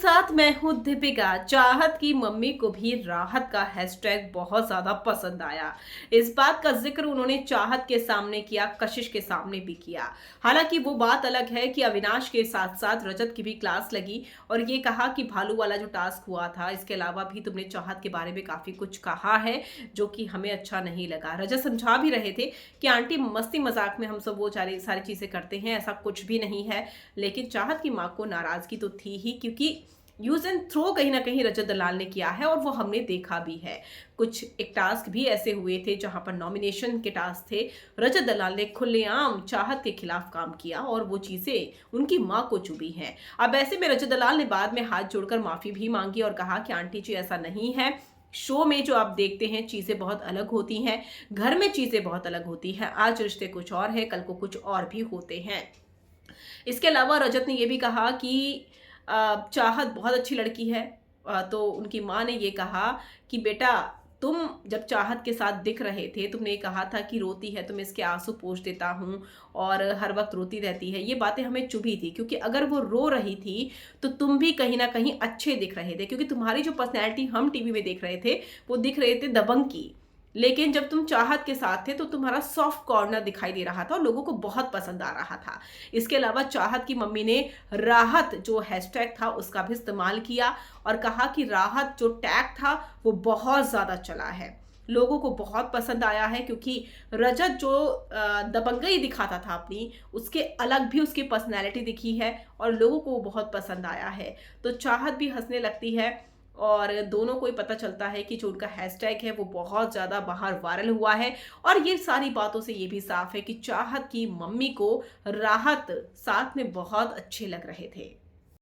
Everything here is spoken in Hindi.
साथ मैं हूं दीपिका। चाहत की मम्मी को भी राहत का हैशटैग बहुत ज्यादा पसंद आया। इस बात का जिक्र उन्होंने चाहत के सामने किया, कशिश के सामने भी किया। हालांकि वो बात अलग है कि अविनाश के साथ साथ रजत की भी क्लास लगी और ये कहा कि भालू वाला जो टास्क हुआ था, इसके अलावा भी तुमने चाहत के बारे में काफी कुछ कहा है जो कि हमें अच्छा नहीं लगा। रजत समझा भी रहे थे कि आंटी मस्ती मजाक में हम सब वो सारी चीजें करते हैं, ऐसा कुछ भी नहीं है। लेकिन चाहत की माँ को नाराजगी तो थी ही, क्योंकि यूज एंड थ्रो कहीं ना कहीं रजत दलाल ने किया है और वो हमने देखा भी है। कुछ एक टास्क भी ऐसे हुए थे जहां पर नॉमिनेशन के टास्क थे, रजत दलाल ने खुलेआम चाहत के खिलाफ काम किया और वो चीजें उनकी मां को चुभी हैं। अब ऐसे में रजत दलाल ने बाद में हाथ जोड़कर माफी भी मांगी और कहा कि आंटी जी ऐसा नहीं है, शो में जो आप देखते हैं चीजें बहुत अलग होती हैं, घर में चीजें बहुत अलग होती हैं। आज रिश्ते कुछ और है, कल को कुछ और भी होते हैं। इसके अलावा रजत ने यह भी कहा कि चाहत बहुत अच्छी लड़की है। तो उनकी माँ ने ये कहा कि बेटा, तुम जब चाहत के साथ दिख रहे थे, तुमने कहा था कि रोती है तो मैं इसके आंसू पोंछ देता हूँ और हर वक्त रोती रहती है। ये बातें हमें चुभी थी, क्योंकि अगर वो रो रही थी तो तुम भी कहीं ना कहीं अच्छे दिख रहे थे, क्योंकि तुम्हारी जो पर्सनैलिटी हम टीवी में देख रहे थे वो दिख रहे थे दबंग की। लेकिन जब तुम चाहत के साथ थे तो तुम्हारा सॉफ्ट कॉर्नर दिखाई दे रहा था और लोगों को बहुत पसंद आ रहा था। इसके अलावा चाहत की मम्मी ने राहत जो हैशटैग था उसका भी इस्तेमाल किया और कहा कि राहत जो टैग था वो बहुत ज्यादा चला है, लोगों को बहुत पसंद आया है, क्योंकि रजत जो दबंगई दिखाता था अपनी, उसके अलग भी उसकी पर्सनैलिटी दिखी है और लोगों को वो बहुत पसंद आया है। तो चाहत भी हंसने लगती है और दोनों को ही पता चलता है कि जो उनका हैशटैग है वो बहुत ज़्यादा बाहर वायरल हुआ है। और ये सारी बातों से ये भी साफ है कि चाहत की मम्मी को राहत साथ में बहुत अच्छे लग रहे थे।